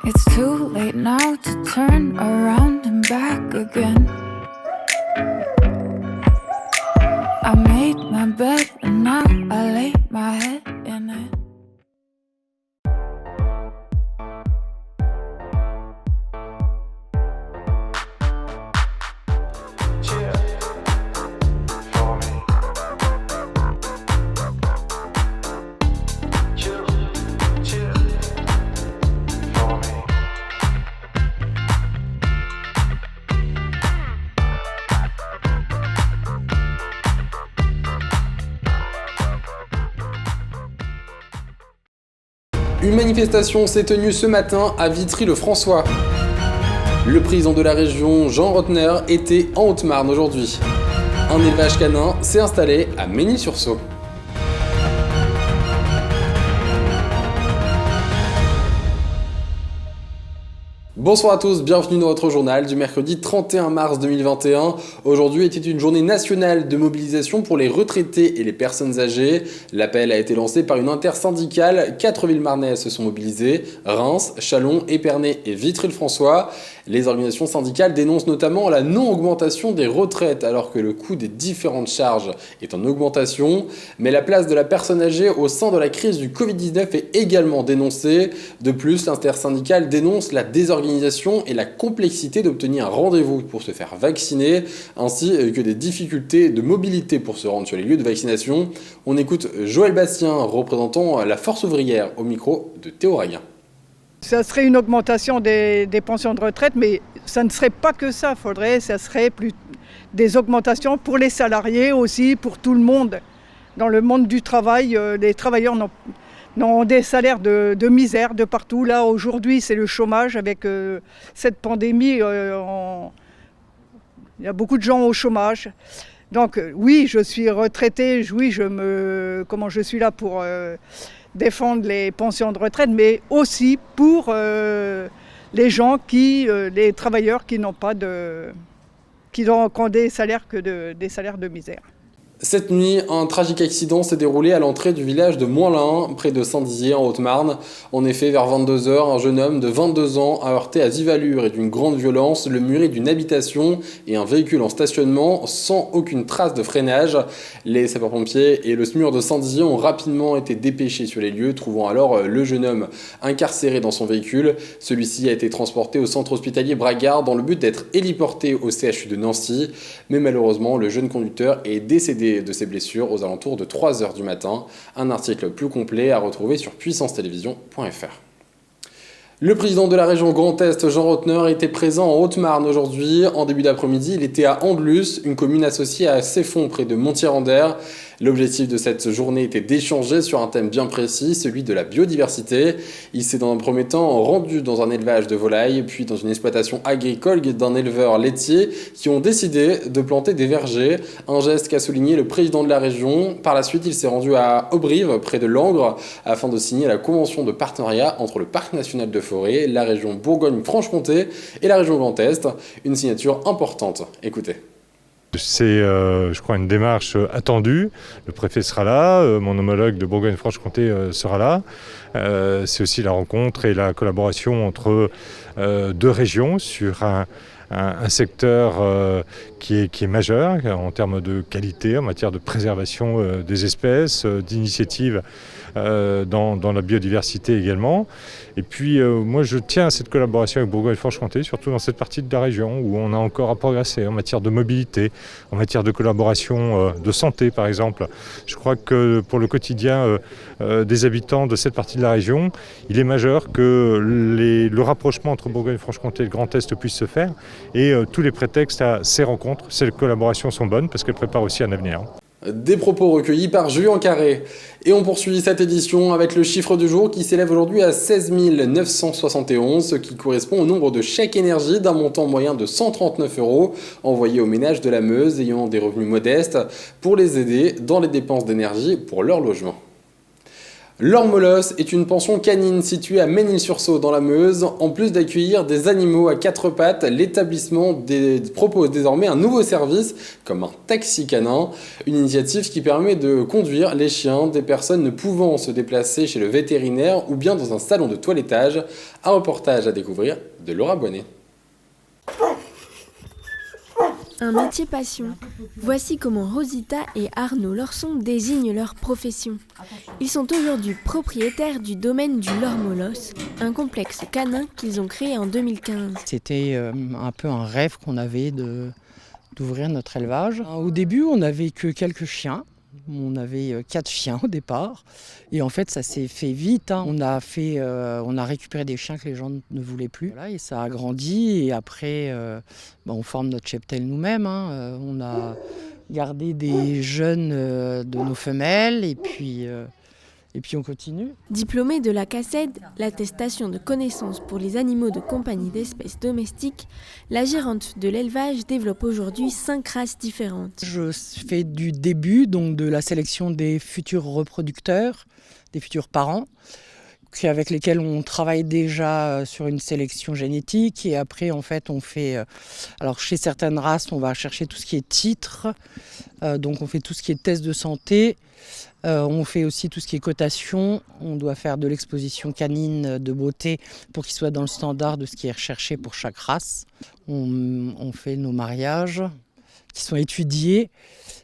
It's too late now to turn around and back again. I made my bed and now I lay my head in it. Une manifestation s'est tenue ce matin à Vitry-le-François. Le président de la région, Jean Rottner, était en Haute-Marne aujourd'hui. Un élevage canin s'est installé à Mesny-sur-Saulx. Bonsoir à tous, bienvenue dans votre journal du mercredi 31 mars 2021. Aujourd'hui était une journée nationale de mobilisation pour les retraités et les personnes âgées. L'appel a été lancé par une intersyndicale. 4 villes marnaises se sont mobilisées, Reims, Châlons, Épernay et Vitry-le-François. Les organisations syndicales dénoncent notamment la non-augmentation des retraites alors que le coût des différentes charges est en augmentation. Mais la place de la personne âgée au sein de la crise du Covid-19 est également dénoncée. De plus, l'intersyndicale dénonce la désorganisation et la complexité d'obtenir un rendez-vous pour se faire vacciner, ainsi que des difficultés de mobilité pour se rendre sur les lieux de vaccination. On écoute Joël Bastien, représentant la Force ouvrière, au micro de Théo Raguin. Ça serait une augmentation des pensions de retraite, mais ça ne serait pas que ça. Ça serait plus des augmentations pour les salariés aussi, pour tout le monde. Dans le monde du travail, les travailleurs n'ont des salaires de misère de partout. Là, aujourd'hui, c'est le chômage avec cette pandémie. Il y a beaucoup de gens au chômage. Donc oui, je suis retraitée, oui, je suis là pour défendre les pensions de retraite, mais aussi pour les gens les travailleurs qui ont des salaires des salaires de misère. Cette nuit, un tragique accident s'est déroulé à l'entrée du village de Moinlin, près de Saint-Dizier, en Haute-Marne. En effet, vers 22h, un jeune homme de 22 ans a heurté à vive allure et d'une grande violence le muret d'une habitation et un véhicule en stationnement sans aucune trace de freinage. Les sapeurs-pompiers et le SMUR de Saint-Dizier ont rapidement été dépêchés sur les lieux, trouvant alors le jeune homme incarcéré dans son véhicule. Celui-ci a été transporté au centre hospitalier Bragard dans le but d'être héliporté au CHU de Nancy. Mais malheureusement, le jeune conducteur est décédé de ses blessures aux alentours de 3h du matin. Un article plus complet à retrouver sur puissancetélévision.fr. Le président de la région Grand Est, Jean Rottner, était présent en Haute-Marne aujourd'hui. En début d'après-midi, il était à Andelus, une commune associée à Ceffonds, près de Montier-en-Der. L'objectif de cette journée était d'échanger sur un thème bien précis, celui de la biodiversité. Il s'est dans un premier temps rendu dans un élevage de volailles, puis dans une exploitation agricole d'un éleveur laitier qui ont décidé de planter des vergers, un geste qu'a souligné le président de la région. Par la suite, il s'est rendu à Aubrive, près de Langres, afin de signer la convention de partenariat entre le Parc national de forêt, la région Bourgogne-Franche-Comté et la région Grand Est. Une signature importante. Écoutez. C'est, je crois, une démarche attendue. Le préfet sera là, mon homologue de Bourgogne-Franche-Comté sera là. C'est aussi la rencontre et la collaboration entre deux régions sur un secteur qui est majeur en termes de qualité, en matière de préservation des espèces, d'initiatives dans la biodiversité également. Et puis moi je tiens à cette collaboration avec Bourgogne-Franche-Comté, surtout dans cette partie de la région où on a encore à progresser en matière de mobilité, en matière de collaboration de santé par exemple. Je crois que pour le quotidien des habitants de cette partie de la région, il est majeur que le rapprochement entre Bourgogne-Franche-Comté et le Grand Est puisse se faire. Et tous les prétextes à ces rencontres, ces collaborations sont bonnes parce qu'elles préparent aussi un avenir. Des propos recueillis par Julien Carré. Et on poursuit cette édition avec le chiffre du jour qui s'élève aujourd'hui à 16 971, ce qui correspond au nombre de chèques énergie d'un montant moyen de 139 € envoyés aux ménages de la Meuse ayant des revenus modestes pour les aider dans les dépenses d'énergie pour leur logement. L'Ormolos est une pension canine située à Ménil-sur-Saulx dans la Meuse. En plus d'accueillir des animaux à quatre pattes, l'établissement propose désormais un nouveau service comme un taxi canin, une initiative qui permet de conduire les chiens des personnes ne pouvant se déplacer chez le vétérinaire ou bien dans un salon de toilettage. Un reportage à découvrir de Laura Boinet. Un métier passion. Voici comment Rosita et Arnaud Lorson désignent leur profession. Ils sont aujourd'hui propriétaires du domaine du Lormolos, un complexe canin qu'ils ont créé en 2015. C'était un peu un rêve qu'on avait d'ouvrir notre élevage. Au début, on n'avait que quelques chiens. On avait 4 chiens au départ et en fait ça s'est fait vite. On a récupéré des chiens que les gens ne voulaient plus. Voilà, et ça a grandi et après on forme notre cheptel nous-mêmes. On a gardé des jeunes de nos femelles et puis on continue. Diplômée de la CACED, l'attestation de connaissance pour les animaux de compagnie d'espèces domestiques, la gérante de l'élevage développe aujourd'hui 5 races différentes. Je fais du début, donc de la sélection des futurs reproducteurs, des futurs parents, avec lesquels on travaille déjà sur une sélection génétique. Et après, en fait, on fait... Alors, chez certaines races, on va chercher tout ce qui est titre. Donc, on fait tout ce qui est test de santé. On fait aussi tout ce qui est cotation. On doit faire de l'exposition canine de beauté pour qu'il soit dans le standard de ce qui est recherché pour chaque race. On fait nos mariages qui sont étudiés.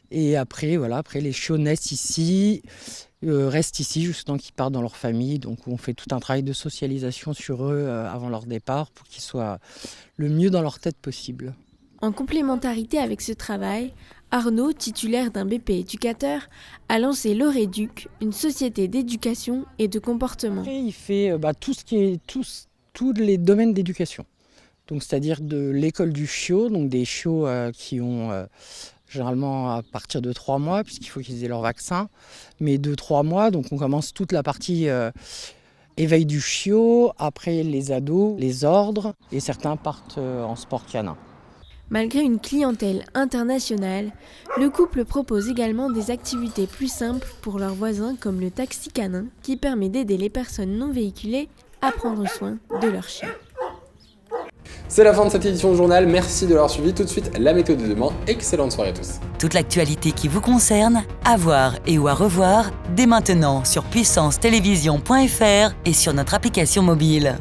Et après, les chiots naissent ici, restent ici jusqu'à temps qu'ils partent dans leur famille. Donc on fait tout un travail de socialisation sur eux avant leur départ pour qu'ils soient le mieux dans leur tête possible. En complémentarité avec ce travail, Arnaud, titulaire d'un BP éducateur, a lancé l'Oréduc, une société d'éducation et de comportement. Après, il fait tous les domaines d'éducation. Donc, c'est-à-dire de l'école du chiot, donc des chiots qui ont généralement à partir de 3 mois, puisqu'il faut qu'ils aient leur vaccin, mais de 3 mois, donc on commence toute la partie éveil du chiot, après les ados, les ordres, et certains partent en sport canin. Malgré une clientèle internationale, le couple propose également des activités plus simples pour leurs voisins comme le taxi canin qui permet d'aider les personnes non véhiculées à prendre soin de leurs chiens. C'est la fin de cette édition de journal, merci de l'avoir suivi. Tout de suite, la météo de demain. Excellente soirée à tous. Toute l'actualité qui vous concerne, à voir et ou à revoir dès maintenant sur puissancetélévision.fr et sur notre application mobile.